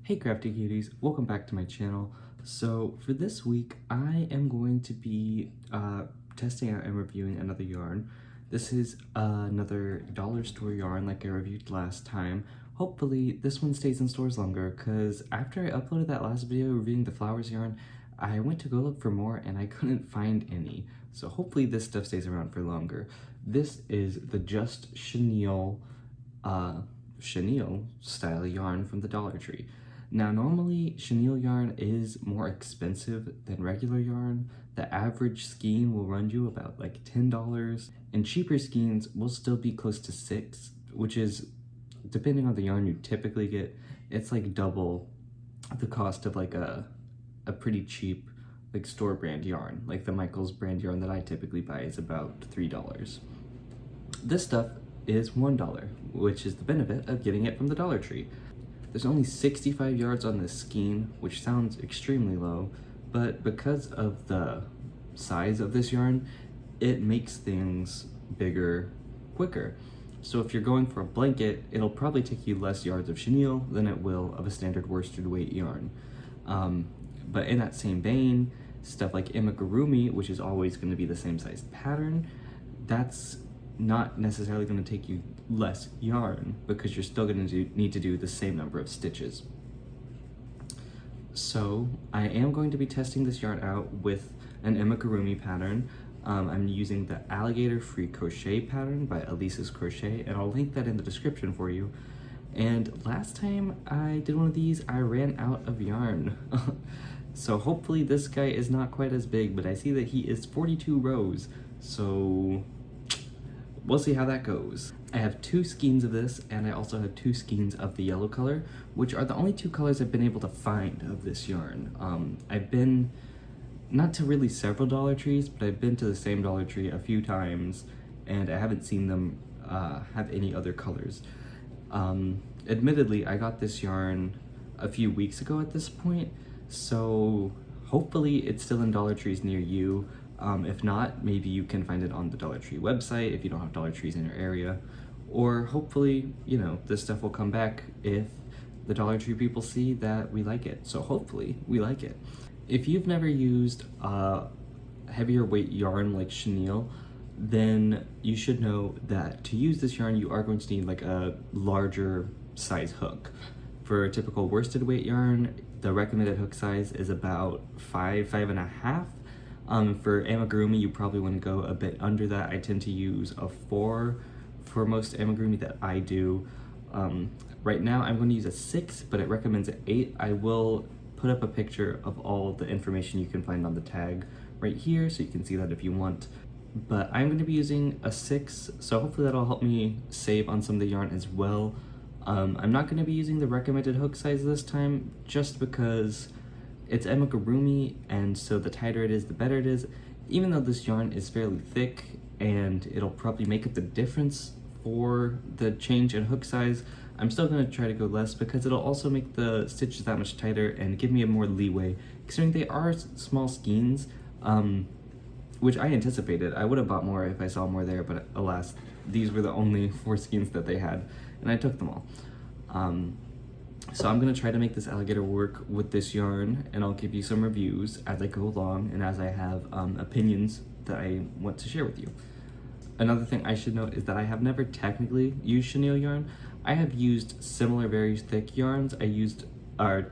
Hey crafty cuties, welcome back to my channel. So for this week, I am going to be testing out and reviewing another yarn. This is another dollar store yarn like I reviewed last time. Hopefully this one stays in stores longer because after I uploaded that last video reviewing the flowers yarn, I went to go look for more and I couldn't find any. So hopefully this stuff stays around for longer. This is the Just Chenille style yarn from the Dollar Tree. Now, normally, chenille yarn is more expensive than regular yarn. The average skein will run you about like $10, and cheaper skeins will still be close to $6, which is, depending on the yarn you typically get, it's like double the cost of like a pretty cheap like store brand yarn. Like the Michaels brand yarn that I typically buy is about $3. This stuff is $1, which is the benefit of getting it from the Dollar Tree. There's only 65 yards on this skein, which sounds extremely low, but because of the size of this yarn, it makes things bigger quicker. So if you're going for a blanket, it'll probably take you less yards of chenille than it will of a standard worsted weight yarn. But in that same vein, stuff like amigurumi, which is always going to be the same size pattern, that's not necessarily going to take you less yarn because you're still going to need to do the same number of stitches. So I am going to be testing this yarn out with an amigurumi pattern. I'm using the Alligator Free Crochet pattern by Elisa's Crochet, and I'll link that in the description for you. And last time I did one of these, I ran out of yarn. So hopefully this guy is not quite as big, but I see that he is 42 rows, so we'll see how that goes. I have 2 skeins of this, and I also have 2 skeins of the yellow color, which are the only 2 colors I've been able to find of this yarn. I've been, not to really several Dollar Trees, but I've been to the same Dollar Tree a few times, and I haven't seen them have any other colors. Admittedly, I got this yarn a few weeks ago at this point, so hopefully it's still in Dollar Trees near you. If not, maybe you can find it on the Dollar Tree website if you don't have Dollar Trees in your area. Or hopefully, you know, this stuff will come back if the Dollar Tree people see that we like it. So hopefully we like it. If you've never used heavier weight yarn like chenille, then you should know that to use this yarn, you are going to need like a larger size hook. For a typical worsted weight yarn, the recommended hook size is about 5.5. For amigurumi, you probably want to go a bit under that. I tend to use a 4 for most amigurumi that I do. Right now, I'm going to use a 6, but it recommends an 8. I will put up a picture of all the information you can find on the tag right here, so you can see that if you want. But I'm going to be using a 6, so hopefully that'll help me save on some of the yarn as well. I'm not going to be using the recommended hook size this time, just because it's amigurumi, and so the tighter it is, the better it is. Even though this yarn is fairly thick, and it'll probably make up the difference for the change in hook size, I'm still going to try to go less because it'll also make the stitches that much tighter and give me a more leeway, considering they are small skeins, which I anticipated. I would have bought more if I saw more there, but alas, these were the only 4 skeins that they had, and I took them all. So I'm going to try to make this alligator work with this yarn, and I'll give you some reviews as I go along and as I have opinions that I want to share with you. Another thing I should note is that I have never technically used chenille yarn. I have used similar very thick yarns. I used a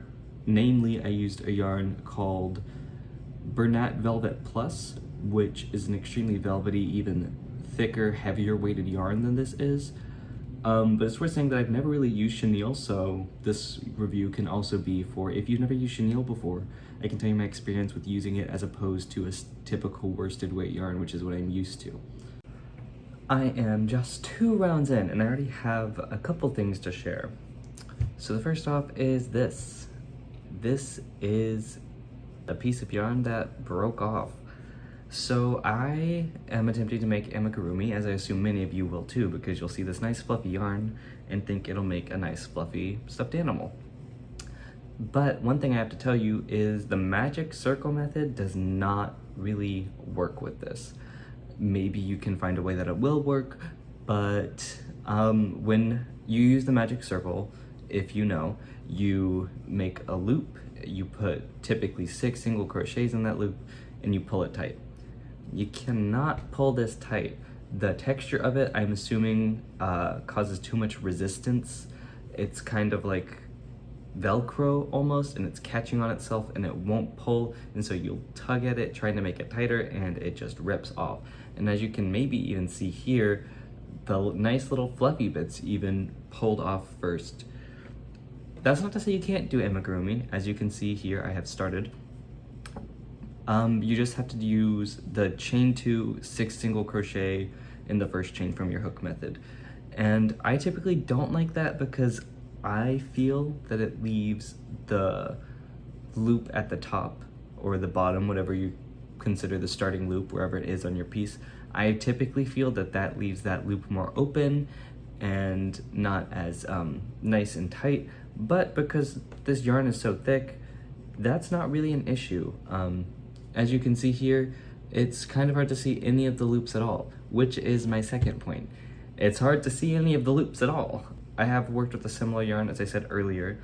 yarn called Bernat Velvet Plus, which is an extremely velvety, even thicker, heavier weighted yarn than this is. But it's worth saying that I've never really used chenille, so this review can also be for if you've never used chenille before. I can tell you my experience with using it as opposed to a typical worsted weight yarn, which is what I'm used to. I am just 2 rounds in, and I already have a couple things to share. So the first off is this. This is a piece of yarn that broke off. So I am attempting to make amigurumi, as I assume many of you will too, because you'll see this nice fluffy yarn and think it'll make a nice fluffy stuffed animal. But one thing I have to tell you is the magic circle method does not really work with this. Maybe you can find a way that it will work, but when you use the magic circle, if you know, you make a loop, you put typically 6 single crochets in that loop, and you pull it tight. You cannot pull this tight. The texture of it, I'm assuming, causes too much resistance. It's kind of like Velcro almost, and it's catching on itself and it won't pull, and so you'll tug at it trying to make it tighter and it just rips off. And as you can maybe even see here, the nice little fluffy bits even pulled off first. That's not to say you can't do amigurumi. As you can see here, I have started. You just have to use the chain 2 6 single crochet in the first chain from your hook method. And I typically don't like that because I feel that it leaves the loop at the top or the bottom, whatever you consider the starting loop, wherever it is on your piece. I typically feel that that leaves that loop more open and not as nice and tight, but because this yarn is so thick, that's not really an issue. As you can see here, it's kind of hard to see any of the loops at all, which is my second point. It's hard to see any of the loops at all. I have worked with a similar yarn, as I said earlier,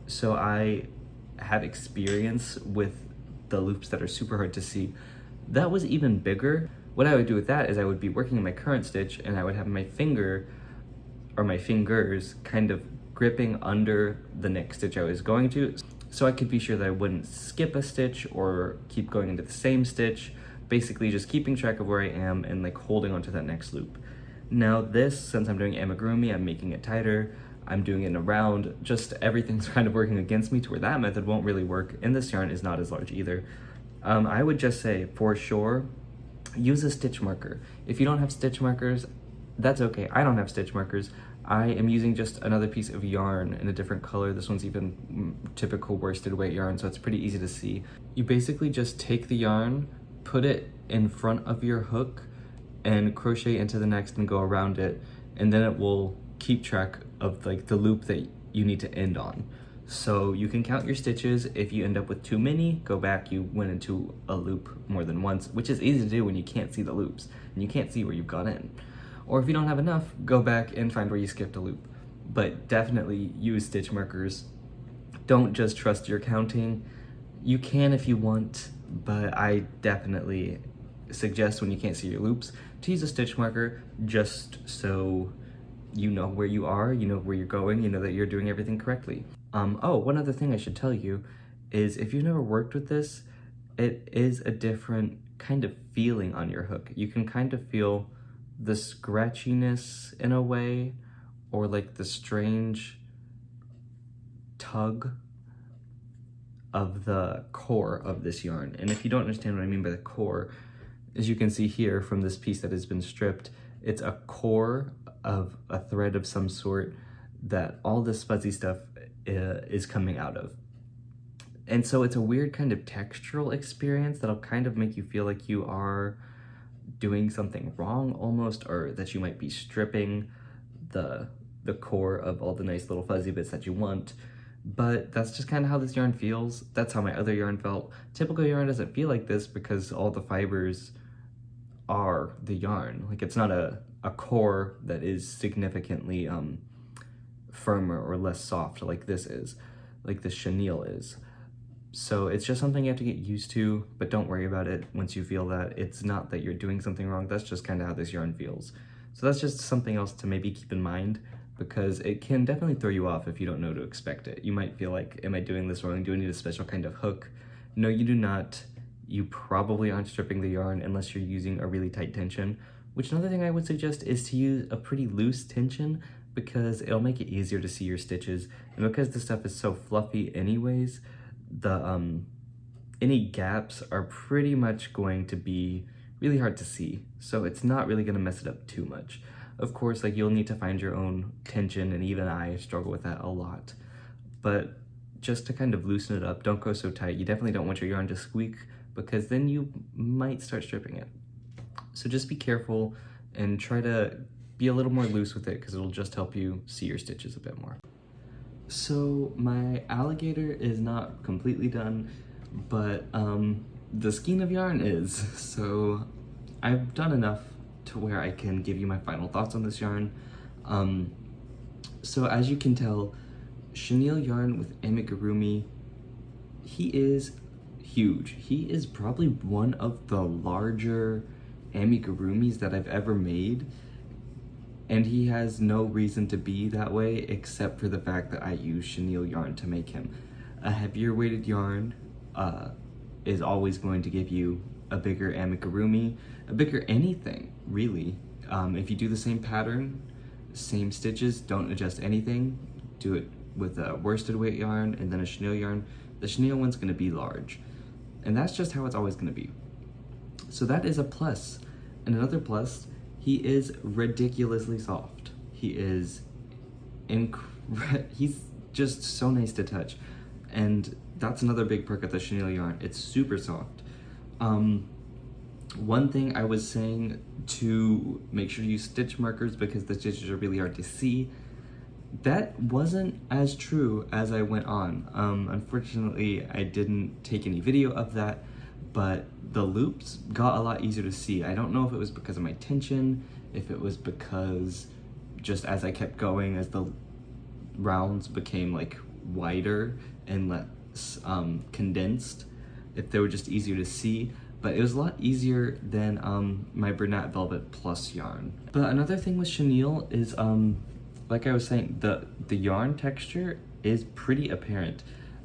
so I have experience with the loops that are super hard to see. That was even bigger. What I would do with that is I would be working in my current stitch and I would have my finger, or my fingers, kind of gripping under the next stitch I was going to, so I could be sure that I wouldn't skip a stitch or keep going into the same stitch, basically just keeping track of where I am and like holding onto that next loop. Now this, since I'm doing amigurumi, I'm making it tighter, I'm doing it in a round, just everything's kind of working against me to where that method won't really work, and this yarn is not as large either. I would just say, for sure, use a stitch marker. If you don't have stitch markers, that's okay. I don't have stitch markers. I am using just another piece of yarn in a different color. This one's even typical worsted weight yarn, so it's pretty easy to see. You basically just take the yarn, put it in front of your hook, and crochet into the next and go around it, and then it will keep track of like the loop that you need to end on. So you can count your stitches. If you end up with too many, go back, you went into a loop more than once, which is easy to do when you can't see the loops and you can't see where you've gone in. Or if you don't have enough, go back and find where you skipped a loop. But definitely use stitch markers. Don't just trust your counting. You can if you want, but I definitely suggest when you can't see your loops to use a stitch marker, just so you know where you are, you know where you're going, you know that you're doing everything correctly. Oh, one other thing I should tell you is if you've never worked with this, it is a different kind of feeling on your hook. You can kind of feel the scratchiness in a way, or like the strange tug of the core of this yarn. And if you don't understand what I mean by the core, as you can see here from this piece that has been stripped, it's a core of a thread of some sort that all this fuzzy stuff is coming out of. And so it's a weird kind of textural experience that'll kind of make you feel like you are doing something wrong almost, or that you might be stripping the core of all the nice little fuzzy bits that you want. But that's just kind of how this yarn feels. That's how my other yarn felt. Typical yarn doesn't feel like this because all the fibers are the yarn. Like, it's not a core that is significantly firmer or less soft like this is, like this chenille is. So it's just something you have to get used to, but don't worry about it once you feel that. It's not that you're doing something wrong, that's just kind of how this yarn feels. So that's just something else to maybe keep in mind, because it can definitely throw you off if you don't know to expect it. You might feel like, am I doing this wrong? Do I need a special kind of hook? No, you do not. You probably aren't stripping the yarn unless you're using a really tight tension, which another thing I would suggest is to use a pretty loose tension, because it'll make it easier to see your stitches. And because this stuff is so fluffy anyways, the any gaps are pretty much going to be really hard to see. So it's not really gonna mess it up too much. Of course, like, you'll need to find your own tension, and even I struggle with that a lot. But just to kind of loosen it up, don't go so tight. You definitely don't want your yarn to squeak, because then you might start stripping it. So just be careful and try to be a little more loose with it, because it'll just help you see your stitches a bit more. So my alligator is not completely done, but the skein of yarn is. So I've done enough to where I can give you my final thoughts on this yarn. So as you can tell, chenille yarn with amigurumi, he is huge. He is probably one of the larger amigurumis that I've ever made, and he has no reason to be that way except for the fact that I use chenille yarn to make him. A heavier weighted yarn is always going to give you a bigger amigurumi, a bigger anything, really. If you do the same pattern, same stitches, don't adjust anything, do it with a worsted weight yarn and then a chenille yarn, the chenille one's gonna be large. And that's just how it's always gonna be. So that is a plus. And another plus, he is ridiculously soft. He is he's just so nice to touch. And that's another big perk of the chenille yarn. It's super soft. One thing I was saying to make sure you use stitch markers because the stitches are really hard to see, that wasn't as true as I went on. Unfortunately, I didn't take any video of that, but the loops got a lot easier to see. I don't know if it was because of my tension, if it was because just as I kept going, as the rounds became like wider and less condensed, if they were just easier to see. But it was a lot easier than my Bernat Velvet Plus yarn. But another thing with chenille is, like I was saying, the yarn texture is pretty apparent.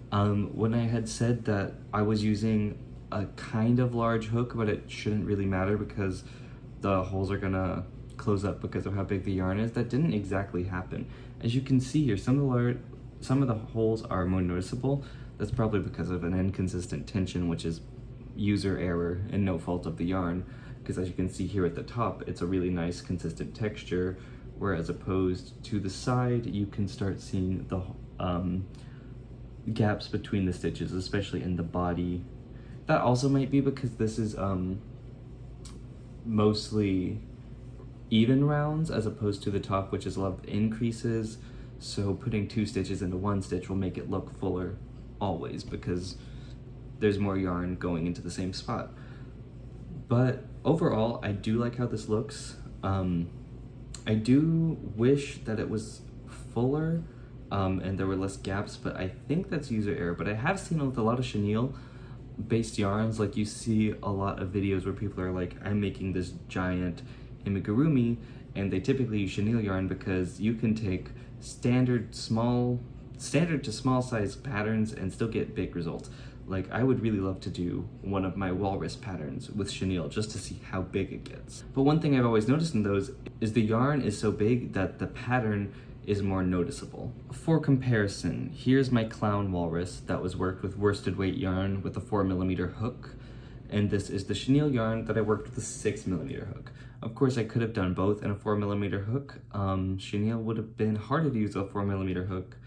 When I had said that I was using a kind of large hook, but it shouldn't really matter because the holes are gonna close up because of how big the yarn is, that didn't exactly happen. As you can see here, some of the holes are more noticeable. That's probably because of an inconsistent tension, which is user error and no fault of the yarn, because as you can see here at the top, it's a really nice consistent texture, whereas opposed to the side, you can start seeing the gaps between the stitches, especially in the body. That also might be because this is mostly even rounds as opposed to the top, which is a lot of increases. So putting 2 stitches into 1 stitch will make it look fuller always because there's more yarn going into the same spot. But overall, I do like how this looks. I do wish that it was fuller and there were less gaps, but I think that's user error. But I have seen it with a lot of chenille based yarns, like you see a lot of videos where people are like, I'm making this giant amigurumi, and they typically use chenille yarn because you can take standard to small size patterns and still get big results. Like, I would really love to do one of my walrus patterns with chenille just to see how big it gets. But one thing I've always noticed in those is the yarn is so big that the pattern is more noticeable. For comparison, here's my clown walrus that was worked with worsted weight yarn with a 4mm hook. And this is the chenille yarn that I worked with a 6mm hook. Of course, I could have done both in a 4mm hook. Chenille would have been harder to use a 4mm hook.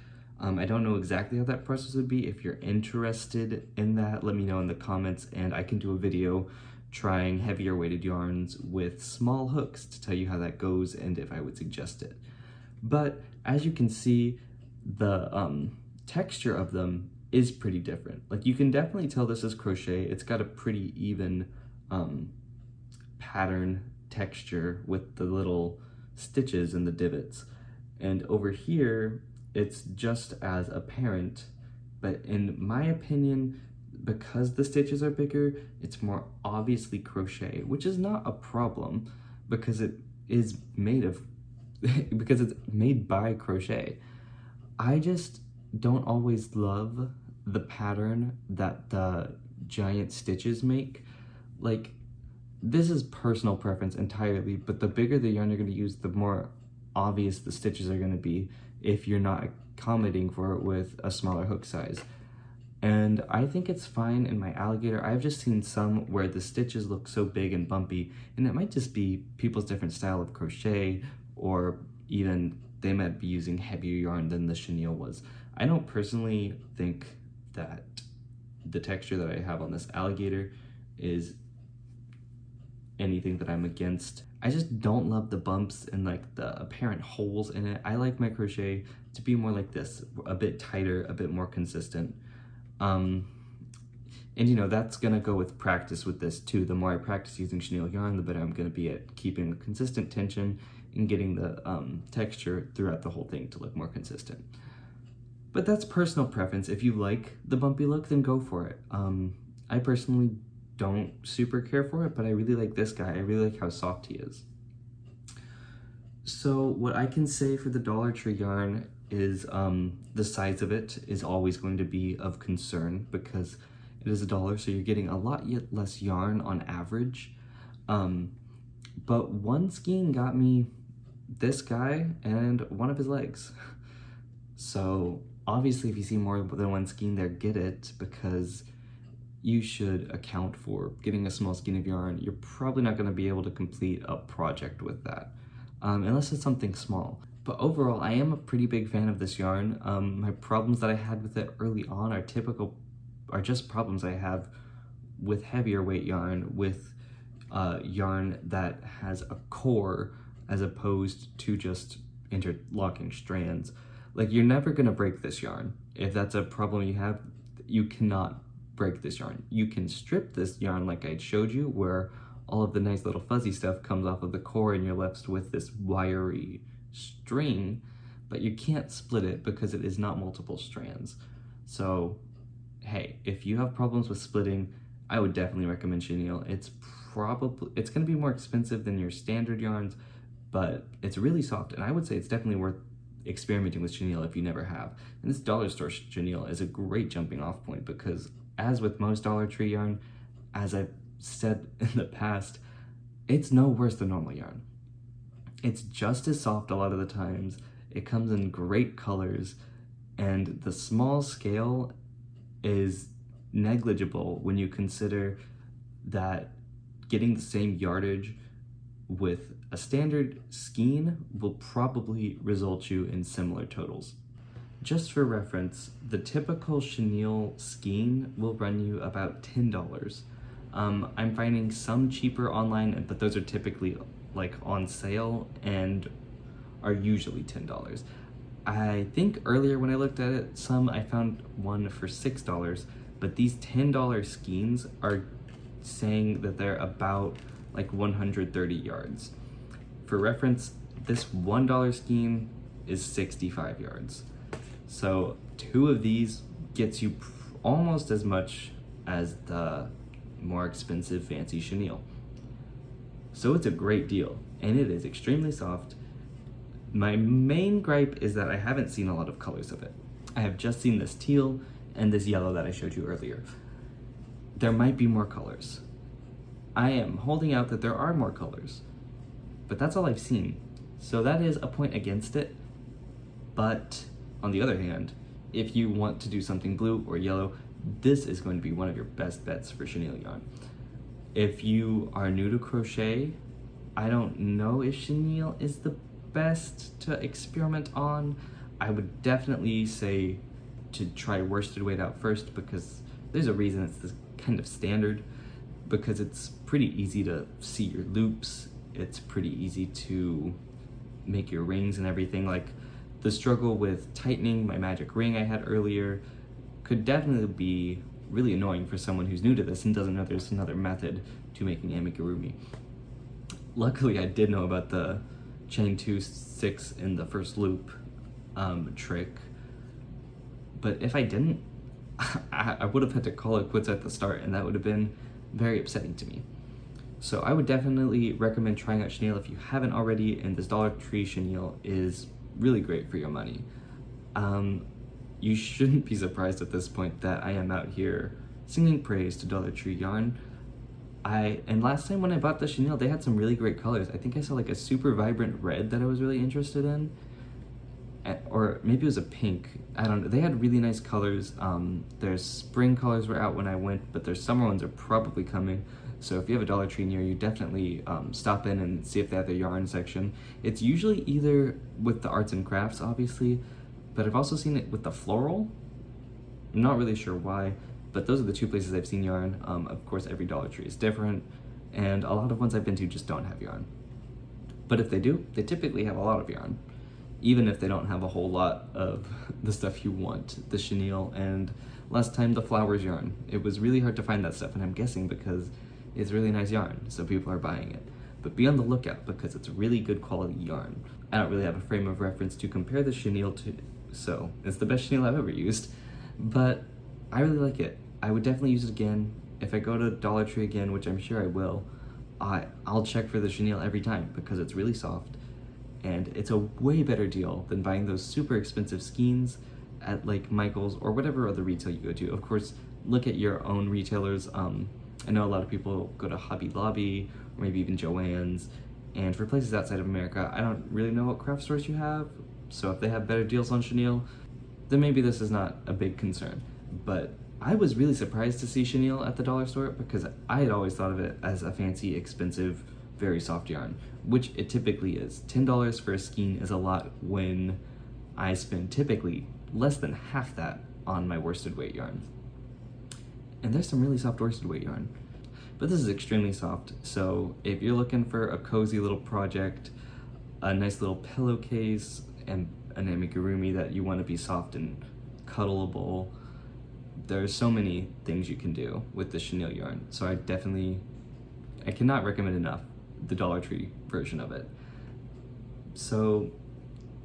I don't know exactly how that process would be. If you're interested in that, let me know in the comments, and I can do a video trying heavier weighted yarns with small hooks to tell you how that goes and if I would suggest it. But as you can see, the texture of them is pretty different. Like, you can definitely tell this is crochet. It's got a pretty even pattern texture with the little stitches and the divots. And over here, it's just as apparent, but in my opinion, because the stitches are bigger, it's more obviously crochet, which is not a problem because it is made of, because it's made by crochet. I just don't always love the pattern that the giant stitches make. Like, this is personal preference entirely, but the bigger the yarn you're going to use, the more obvious the stitches are going to be if you're not accommodating for it with a smaller hook size. And I think it's fine in my alligator. I've just seen some where the stitches look so big and bumpy, and it might just be people's different style of crochet, or even they might be using heavier yarn than the chenille was. I don't personally think that the texture that I have on this alligator is anything that I'm against. I just don't love the bumps and like the apparent holes in it. I like my crochet to be more like this, a bit tighter, a bit more consistent. And you know, that's gonna go with practice with this too. The more I practice using chenille yarn, the better I'm gonna be at keeping a consistent tension and getting the texture throughout the whole thing to look more consistent. But that's personal preference. If you like the bumpy look, then go for it. I personally don't super care for it, but I really like this guy. I really like how soft he is. So what I can say for the Dollar Tree yarn is the size of it is always going to be of concern because it is $1, so you're getting a lot yet less yarn on average. But one skein got me this guy and one of his legs. So obviously if you see more than one skein there, get it, because you should account for getting a small skein of yarn. You're probably not going to be able to complete a project with that, unless it's something small. But overall, I am a pretty big fan of this yarn. My problems that I had with it early on are just problems I have with heavier weight yarn, with yarn that has a core as opposed to just interlocking strands. Like, you're never gonna break this yarn. If that's a problem you have, you cannot break this yarn. You can strip this yarn like I showed you, where all of the nice little fuzzy stuff comes off of the core and you're left with this wiry string, but you can't split it because it is not multiple strands. So hey, if you have problems with splitting, I would definitely recommend Chenille. It's gonna be more expensive than your standard yarns, but it's really soft, and I would say it's definitely worth experimenting with Chenille if you never have. And this dollar store Chenille is a great jumping off point because, as with most Dollar Tree yarn, as I've said in the past, it's no worse than normal yarn. It's just as soft a lot of the times, it comes in great colors, and the small scale is negligible when you consider that getting the same yardage with a standard skein will probably result you in similar totals. Just for reference, the typical Chenille skein will run you about $10. I'm finding some cheaper online, but those are typically like on sale and are usually $10. I think earlier when I looked at it, I found one for $6, but these $10 skeins are saying that they're about like 130 yards. For reference, this $1 skein is 65 yards. So 2 of these gets you almost as much as the more expensive fancy Chenille. So it's a great deal, and it is extremely soft. My main gripe is that I haven't seen a lot of colors of it. I have just seen this teal and this yellow that I showed you earlier. There might be more colors. I am holding out that there are more colors, but that's all I've seen. So that is a point against it. But on the other hand, if you want to do something blue or yellow, this is going to be one of your best bets for Chenille yarn. If you are new to crochet, I don't know if Chenille is the best to experiment on. I would definitely say to try worsted weight out first, because there's a reason it's this kind of standard, because it's pretty easy to see your loops. It's pretty easy to make your rings and everything. Like, the struggle with tightening my magic ring I had earlier could definitely be really annoying for someone who's new to this and doesn't know there's another method to making amigurumi. Luckily, I did know about the chain 2 6 in the first loop trick, but if I didn't, I would have had to call it quits at the start, and that would have been very upsetting to me. So I would definitely recommend trying out Chenille if you haven't already, and this Dollar Tree Chenille is really great for your money. You shouldn't be surprised at this point that I am out here singing praise to Dollar Tree yarn. And last time when I bought the Chenille, they had some really great colors. I think I saw like a super vibrant red that I was really interested in, or maybe it was a pink. I don't know. They had really nice colors. Their spring colors were out when I went, but their summer ones are probably coming. So if you have a Dollar Tree near you, definitely stop in and see if they have their yarn section. It's usually either with the arts and crafts, obviously, but I've also seen it with the floral. I'm not really sure why, but those are the 2 places I've seen yarn. Of course, every Dollar Tree is different, and a lot of ones I've been to just don't have yarn. But if they do, they typically have a lot of yarn, even if they don't have a whole lot of the stuff you want. The Chenille and last time the flowers yarn. It was really hard to find that stuff, and I'm guessing because it's really nice yarn, so people are buying it. but be on the lookout because it's really good quality yarn. I don't really have a frame of reference to compare the chenille to, so it's the best chenille I've ever used, but I really like it. I would definitely use it again. If I go to Dollar Tree again, which I'm sure I will, I'll check for the chenille every time because it's really soft, and it's a way better deal than buying those super expensive skeins at like Michael's or whatever other retail you go to. Of course, look at your own retailers. I know a lot of people go to Hobby Lobby or maybe even Joann's, and for places outside of America, I don't really know what craft stores you have, so if they have better deals on chenille, then maybe this is not a big concern. But I was really surprised to see chenille at the dollar store because I had always thought of it as a fancy, expensive, very soft yarn, which it typically is. $10 for a skein is a lot when I spend typically less than half that on my worsted weight yarn. And there's some really soft worsted weight yarn. But this is extremely soft, so if you're looking for a cozy little project, a nice little pillowcase, and an amigurumi that you want to be soft and cuddleable, there's so many things you can do with the chenille yarn. So I cannot recommend enough the Dollar Tree version of it. So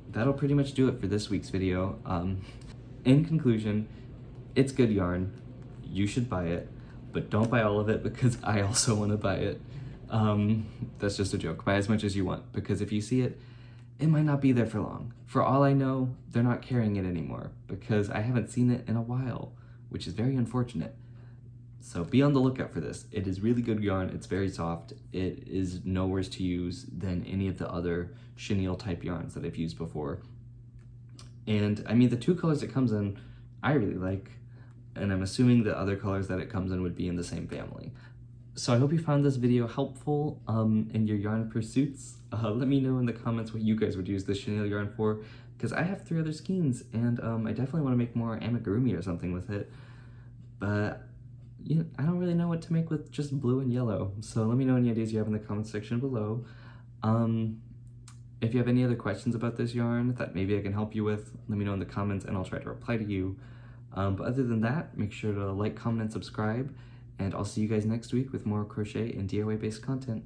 that'll pretty much do it for this week's video. In conclusion, it's good yarn. You should buy it, but don't buy all of it because I also want to buy it. That's just a joke. Buy as much as you want, because if you see it, it might not be there for long. For all I know, they're not carrying it anymore because I haven't seen it in a while, which is very unfortunate. So be on the lookout for this. It is really good yarn. It's very soft. It is no worse to use than any of the other chenille type yarns that I've used before. And I mean, the two colors it comes in, I really like, and I'm assuming the other colors that it comes in would be in the same family. So I hope you found this video helpful in your yarn pursuits. Let me know in the comments what you guys would use the chenille yarn for, because I have 3 other skeins, and I definitely want to make more amigurumi or something with it. But I don't really know what to make with just blue and yellow. So let me know any ideas you have in the comments section below. If you have any other questions about this yarn that maybe I can help you with, let me know in the comments and I'll try to reply to you. But other than that, make sure to like, comment, and subscribe, and I'll see you guys next week with more crochet and DIY based content.